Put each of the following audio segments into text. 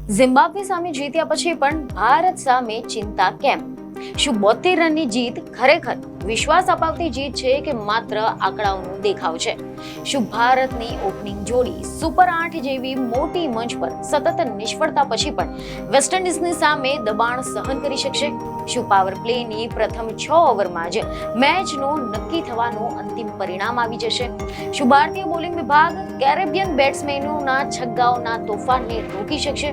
Zimbabwe સામે જીત્યા પછી પણ ભારત સામે ચિંતા કેમ? શું 72 રનની જીત ખરેખર વિશ્વાસ અપાવતી જીત છે કે માત્ર આંકડાઓનો દેખાવ છે? શું ભારતની ઓપનિંગ જોડી સુપર 8 જેવી મોટી મંચ પર સતત નિષ્ફળતા પછી પણ વેસ્ટ ઇન્ડિઝની સામે દબાણ સહન કરી શકશે? શું પાવર પ્લેની પ્રથમ 6 ઓવરમાં જ મેચનો નક્કી થવાનું અંતિમ પરિણામ આવી જશે? શું ભારતીય બોલિંગ વિભાગ કેરેબિયન બેટ્સમેનોના છગ્ગાઓના તોફાનને રોકી શકશે?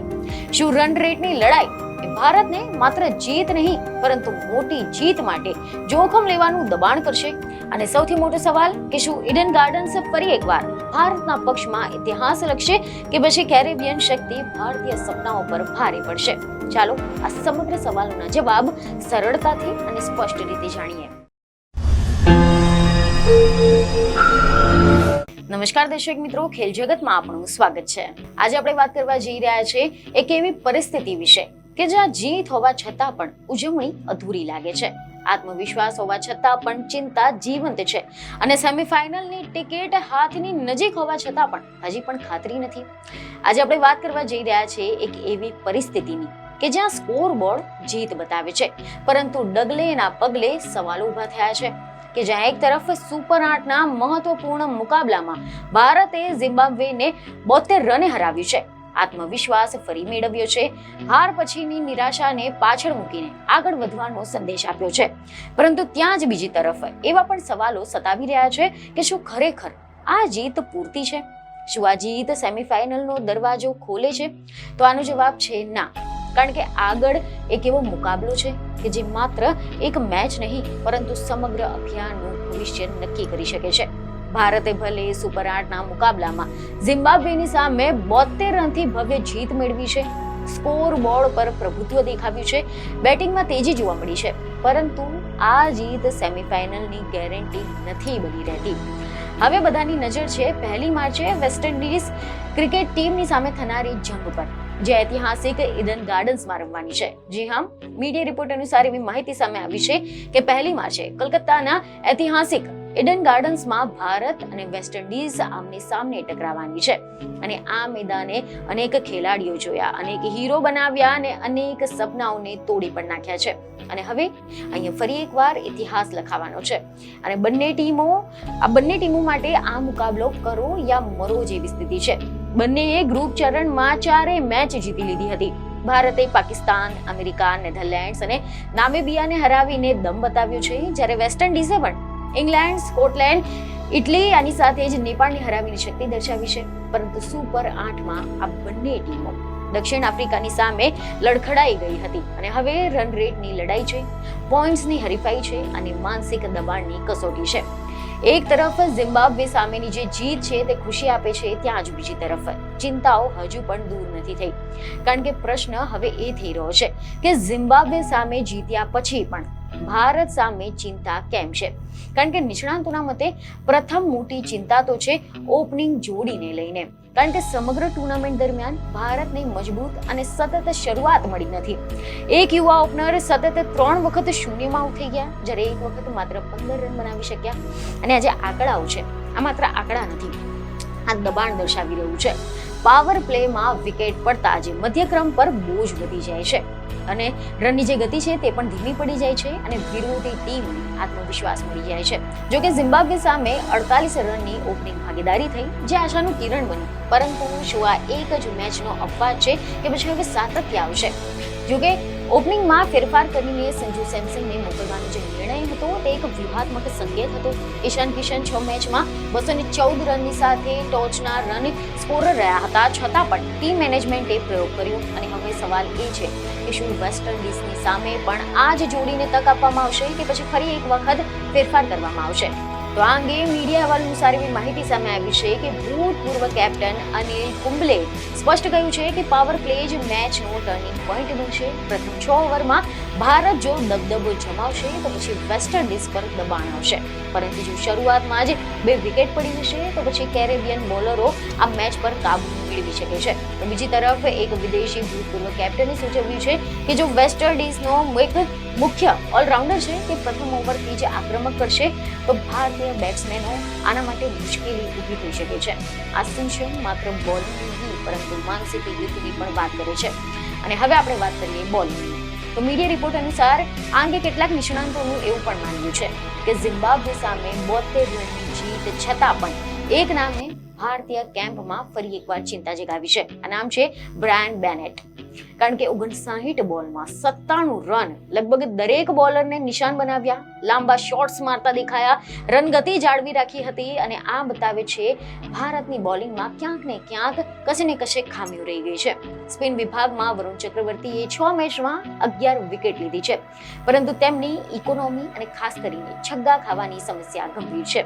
શું રન રેટની લડાઈ ભારતને માત્ર જીત નહીં પરંતુ મોટી જીત માટે જોખમ લેવાનું દબાણ કરશે? અને સૌથી મોટો સવાલ કે શું ઈડન ગાર્ડન્સ ફરી એકવાર ભારતના પક્ષમાં ઇતિહાસ લખશે કે પછી કેરેબિયન શક્તિ ભારતીય સપનાઓ પર ભારે પડશે? ચાલો આ સમગ્ર સવાલોના જવાબ સરળતાથી અને સ્પષ્ટ રીતે જાણીએ. નમસ્કાર દર્શક મિત્રો, ખેલ જગતમાં આપનું સ્વાગત છે. આજે આપણે વાત કરવા જઈ રહ્યા છીએ એક એવી પરિસ્થિતિ વિશે કે જ્યાં જીત હોવા છતાં પણ ઉજવણી અધૂરી લાગે છે, આત્મવિશ્વાસ હોવા છતાં પણ ચિંતા જીવંત છે અને સેમીફાઇનલની ટિકિટ હાથની નજીક હોવા છતાં પણ હજી પણ ખાતરી નથી. આજે આપણે વાત કરવા જઈ રહ્યા છીએ એક એવી પરિસ્થિતિની કે જ્યાં સ્કોર બોર્ડ જીત બતાવે છે પરંતુ ડગલેના પગલે સવાલો ઊભા થયા છે. કે જ્યાં એક તરફ સુપર 8ના મહત્વપૂર્ણ મુકાબલામાં ભારતે ઝિમ્બાબ્વેને 72 રને હરાવ્યું છે, આત્મવિશ્વાસ ફરી મેળવ્યો છે, હાર પછીની નિરાશાને પાછળ મૂકીને આગળ વધવાનો સંદેશ આપ્યો છે. પરંતુ ત્યાં જ બીજી તરફ એવા પણ સવાલો સતાવી રહ્યા છે કે શું ખરેખર આ જીત પૂરતી છે? શું આ જીત સેમીફાઇનલનો દરવાજો ખોલે છે? તો આનો જવાબ છે ના, કારણ કે આગળ એક એવો મુકાબલો છે કે જે માત્ર એક મેચ નહીં પરંતુ સમગ્ર અભિયાનનું ભવિષ્ય નક્કી કરી શકે છે. ભારતે ભલે સુપર 8ના મુકાબલામાં ઝિમ્બાબ્વેની સામે 72 રનથી ભવ્ય જીત મેળવી છે, સ્કોર બોર્ડ પર પ્રભુત્વ દેખાવ્યું છે, બેટિંગમાં તેજી જોવા મળી છે, પરંતુ આ જીત સેમીફાઇનલની ગેરંટી નથી બની રહેતી. હવે બધાની નજર છે 1 માર્ચે વેસ્ટ ઇન્ડિઝ ક્રિકેટ ટીમની સામે થનારી જંગ પર, જે ઐતિહાસિક ઈડન ગાર્ડન્સમાં રમવાની છે. જી હા, મીડિયા રિપોર્ટ અનુસાર એવી માહિતી સામે આવી છે કે 1 માર્ચે કલકત્તાના ઐતિહાસિક ઈડન ગાર્ડન્સમાં ભારત અને વેસ્ટ ઇન્ડિઝ આમને સામને ટકરાવવાની છે. અને આ મેદાને અનેક ખેલાડીઓ જોયા, અનેક હીરો બનાવ્યા અને અનેક સપનાઓને તોડી પણ નાખ્યા છે. અને હવે અહીંયા ફરી એકવાર ઇતિહાસ લખાવાનો છે અને બંને ટીમો માટે આ મુકાબલો કરો યા મરો જેવી સ્થિતિ છે. બંનેએ ગ્રુપ ચરણમાં 4 મેચ જીતી લીધી હતી. ભારતે પાકિસ્તાન, અમેરિકા, નેધરલેન્ડ્સ અને નામિબિયાને હરાવીને દમ બતાવ્યો છે, જ્યારે વેસ્ટ ઇન્ડિઝે પણ ઇંગ્લેન્ડ, સ્કોટલેન્ડ, ઇટલી આની સાથે જ નેપાળને હરાવીને શક્તિ દર્શાવી છે. પરંતુ સુપર 8માં આ બંને ટીમો દક્ષિણ આફ્રિકાની સામે લડખડાઈ ગઈ હતી અને હવે રન રેટની લડાઈ છે, પોઈન્ટ્સની હરીફાઈ છે અને માનસિક દબાણની કસોટી છે. એક તરફ ઝિમ્બાબ્વે સામેની જે જીત છે તે ખુશી આપે છે, ત્યાં જ બીજી તરફ ચિંતાઓ હજુ પણ દૂર નથી થઈ. કારણ કે પ્રશ્ન હવે એ થઈ રહ્યો છે કે ઝિમ્બાબ્વે સામે જીત્યા પછી પણ ભારત સામે ચિંતા કેમ છે? કારણ કે નિષ્ણાંતોના મતે પ્રથમ મોટી ચિંતા તો છે ઓપનિંગ જોડીને લઈને. કારણ કે સમગ્ર ટુર્નામેન્ટ દરમિયાન ભારતને મજબૂત અને સતત શરૂઆત મળી નથી. એક યુવા ઓપનર સતત 3 વખત શૂન્યમાં આઉટ થઈ ગયા, જ્યારે એક વખત માત્ર 15 રન બનાવી શક્યા. અને આ જે આંકડાઓ છે આ માત્ર આંકડા નથી, આ દબાણ દર્શાવી રહ્યું છે. પાવર પ્લેમાં વિકેટ પડતા જે મધ્યક્રમ પર બોજ વધી જાય છે અને રનની જે ગતિ છે તે પણ ધીમી પડી જાય છે અને વિરોધી ટીમને આત્મવિશ્વાસ મળી જાય છે. જોકે ઝિમ્બાબ્વે સામે 48 રનની ઓપનિંગ ભાગીદારી થઈ, જે આશાનું કિરણ બની. પરંતુ શું આ એક જ મેચનો અપવાદ છે કે પછી હવે સાતત્ય આવશે? જોકે ઓપનિંગમાં ફેરફાર કરીને સંજુ સેમસનને મોકલવાનો જે નિર્ણય હતો તે એક વ્યૂહાત્મક સંકેત હતો. ઈશાન કિશન 6 મેચમાં 214 રનની સાથે ટોચના રન સ્કોરર રહ્યા હતા, છતાં પણ ટીમ મેનેજમેન્ટે પ્રયોગ કર્યો. અને હવે સવાલ એ છે કે શું વેસ્ટ ઇન્ડિઝની સામે પણ આ જ જોડીને તક આપવામાં આવશે કે પછી ફરી એક વખત ફેરફાર કરવામાં આવશે? તો આ અંગે મીડિયા અહેવાલ અનુસાર એવી માહિતી સામે આવી છે કે ભૂતપૂર્વ કેપ્ટન અનિલ કુંબલે સ્પષ્ટ કહ્યું છે કે પાવર પ્લે જ મેચનો ટર્નિંગ પોઈન્ટ બનશે. પ્રથમ 6 ઓવરમાં ભારત જો દબદબો જમાવશે તો પછી વેસ્ટ ઇન્ડિઝ પર દબાણ આવશે, પરંતુ જો શરૂઆતમાં જ 2 વિકેટ પડી જશે તો પછી કેરેબિયન બોલરો આ મેચ પર કાબુ મેળવી શકે છે. તો બીજી તરફ એક વિદેશી ભૂતપૂર્વ કેપ્ટને સૂચવ્યું છે કે જો વેસ્ટ ઇન્ડિઝનો એક મુખ્ય ઓલરાઉન્ડર છે કે પ્રથમ ઓવરથી જ આક્રમક કરશે તો ભારતીય બેટ્સમેનો આના માટે મુશ્કેલી ઊભી થઈ શકે છે. આ સૂચન માત્ર બોલિંગની નહીં પરંતુ માનસિક યુદ્ધની પણ વાત કરે છે. અને હવે આપણે વાત કરીએ બોલિંગની. તો મીડિયા રિપોર્ટ અનુસાર આ અંગે કેટલાક નિષ્ણાંતોનું એવું પણ માનવું છે કે ઝિમ્બાબ્વે સામે 72 રનની જીત છતાં પણ એક નામે ભારતીય કેમ્પમાં ફરી એકવાર ચિંતા જગાવી છે. આ નામ છે બ્રાયન બેનેટ. કારણ કે 59 બોલમાં 97 રન લગભગ દરેક બોલરને નિશાન બનાવ્યા, લાંબા શોટ્સ મારતા દેખાયા, રન ગતિ જાળવી રાખી હતી અને આ બતાવે છે ભારતની બોલિંગમાં ક્યાંક ને ક્યાંક કશે ને કશે ખામીઓ રહી ગઈ છે. સ્પિન વિભાગમાં વરુણ ચક્રવર્તીએ 6 મેચમાં 11 વિકેટ લીધી છે, પરંતુ તેમની ઇકોનોમી અને ખાસ કરીને છગ્ગા ખાવાની સમસ્યા ગંભીર છે.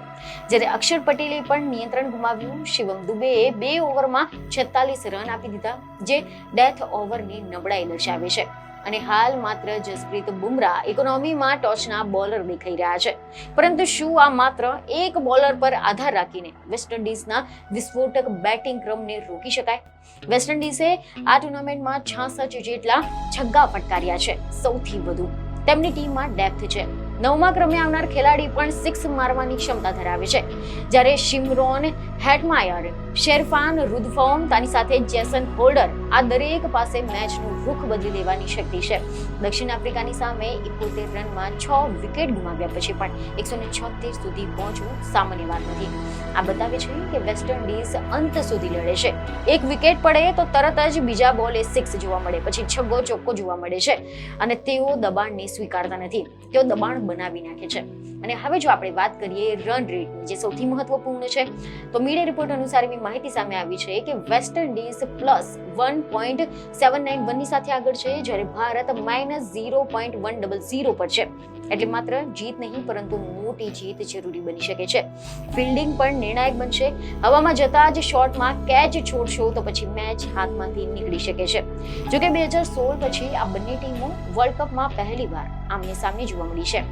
જ્યારે અક્ષર પટેલે પણ નિયંત્રણ ગુમાવ્યું. શિવમ દુબેએ 2 ઓવરમાં 46 રન આપી દીધા, જે ડેથ ઓવરની નબળાઈ દર્શાવે છે. અને હાલ માત્ર જસપ્રીત બુમરાહ ઇકોનોમીમાં ટોચના બોલર દેખાઈ રહ્યા છે. પરંતુ શું આ માત્ર એક બોલર પર આધાર રાખીને વેસ્ટ ઇન્ડિઝના વિસ્ફોટક બેટિંગ ક્રમને રોકી શકાય? વેસ્ટ ઇન્ડિઝે આ ટુર્નામેન્ટમાં 66 જેટલા છગ્ગા ફટકાર્યા છે, સૌથી વધુ. તેમની ટીમમાં ડેપ્થ છે. 9મા ક્રમે આવનાર ખેલાડી પણ 6 મારવાની ક્ષમતા ધરાવે છે. જ્યારે શિમરોન હેટમાયર, શેરફાન રુદફોર્મ, તેની સાથે જેસન હોલ્ડર, આ દરેક પાસે મેચનું રૂખ બદલી દેવાની શક્તિ છે. દક્ષિણ આફ્રિકાની સામે 71 રનમાં 6 વિકેટ ગુમાવ્યા પછી પણ 176 સુધી પહોંચવું સામાન્ય વાત નથી. આ બતાવે છે કે વેસ્ટ ઇન્ડિઝ અંત સુધી લડે છે. એક વિકેટ પડે તો તરત જ બીજા બોલે 6 જોવા મળે, પછી છગ્ગો ચોક્કો જોવા મળે છે અને તેઓ દબાણને સ્વીકારતા નથી. તેઓ દબાણ બનાવી નાખે છે. અને હવે જો આપણે વાત કરીએ રન રેટની, જે સૌથી મહત્વપૂર્ણ છે, તો મીડિયા રિપોર્ટ અનુસાર એવી માહિતી સામે આવી છે કે વેસ્ટ ઇન્ડિઝ +1.791 ની સાથે આગળ છે, જ્યારે ભારત -0.100 પર છે. એટલે માત્ર જીત નહીં પરંતુ મોટી જીત જરૂરી બની શકે છે. ફિલ્ડિંગ પણ નિર્ણાયક બનશે. હવામાં જતા જ શોટમાં કેચ છોડશો તો પછી મેચ હાથમાંથી નીકળી શકે છે. જોકે 2016 પછી આ બંને ટીમો વર્લ્ડ કપમાં પહેલીવાર આમને સામને જોવા મળી છે.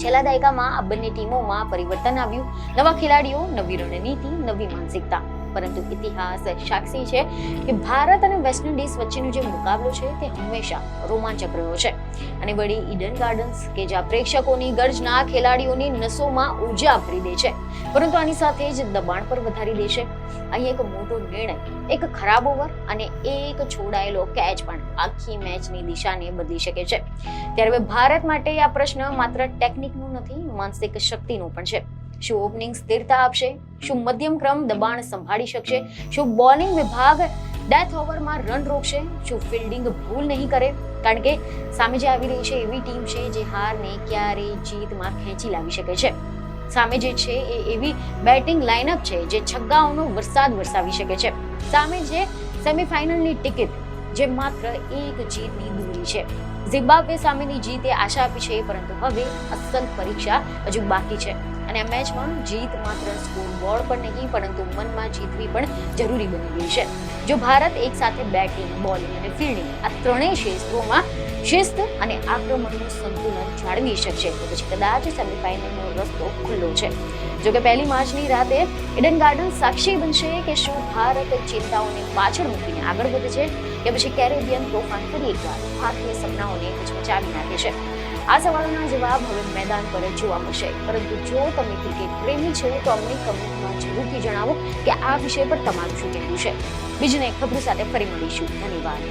છેલ્લા દાયકામાં આ બંને ટીમોમાં પરિવર્તન આવ્યું. નવા ખેલાડીઓ, નવી રણનીતિ, નવી માનસિકતા. પરંતુ ઇતિહાસ સાક્ષી છે કે ભારત અને વેસ્ટ ઇન્ડિઝ વચ્ચેનો જે મુકાબલો છે તે હંમેશા રોમાંચક રહ્યો છે. અને વળી ઈડન ગાર્ડન્સ કે જ્યાં પ્રેક્ષકોની ગર્જના ખેલાડીઓની નસોમાં ઉર્જા ભરી દે છે, પરંતુ આની સાથે જ દબાણ પર વધારી દે છે. અહીં એક મોટો નિર્ણય, એક ખરાબ ઓવર અને એક છોડાયેલો કેચ પણ આખી મેચની દિશાને બદલી શકે છે. ત્યારે હવે ભારત માટે આ પ્રશ્ન માત્ર ટેકનિકનો નથી, માનસિક શક્તિનો પણ છે. શું ઓપનિંગ સ્થિરતા આપશે? શું મધ્યમ ક્રમ દબાણ સંભાળી શકશે? શું બોલિંગ વિભાગ ડેથ ઓવરમાં રન રોકશે? શું ફિલ્ડિંગ ભૂલ નહીં કરે? કારણ કે સામે જે આવી રહી છે એવી ટીમ છે જે હારને ક્યારેય જીતમાં ખેંચી લાવી શકે છે. સામે જે છે એ એવી બેટિંગ લાઇનઅપ છે જે છગ્ગાઓનો વરસાદ વરસાવી શકે છે. સામે જે સેમીફાઇનલની ટિકિટ જે માત્ર એક જીતની દૂરી છે. ઝિમ્બાબ્વે સામેની જીતે આશા આપી છે, પરંતુ હવે અસલ પરીક્ષા હજુ બાકી છે. અને આ મેચમાં જીત માત્ર સ્કોર બોર્ડ પર નહીં પરંતુ મનમાં જીતવી પણ જરૂરી બની ગઈ છે. જો ભારત એક સાથે બેટિંગ, બોલિંગ અને ફિલ્ડિંગ આ ત્રણેય ક્ષેત્રોમાં શિસ્ત અને આક્રમણનું સંતુલન જાળવી શકશે તો પછી કદાચ સેમીફાઇનલનો રસ્તો ખુલ્લો છે. જોકે પહેલી માર્ચની રાતે ઈડન ગાર્ડન સાક્ષી બનશે કે શું ભારત ચિંતાઓને પાછળ મૂકીને આગળ વધે છે કે પછી કેરેબિયન તોફાન ફરી એકવાર ભારતીય સપનાઓને હચમચાવી નાખે છે. આ સવાલોના જવાબ હવે મેદાન પર જ જોવા મળશે. પરંતુ જો તમે ક્રિકેટ પ્રેમી છો તો અમને કમેન્ટમાં જરૂરથી જણાવો કે આ વિષય પર તમારું શું કહેવું છે. બીજી એક ખબર સાથે ફરી મળીશું. ધન્યવાદ.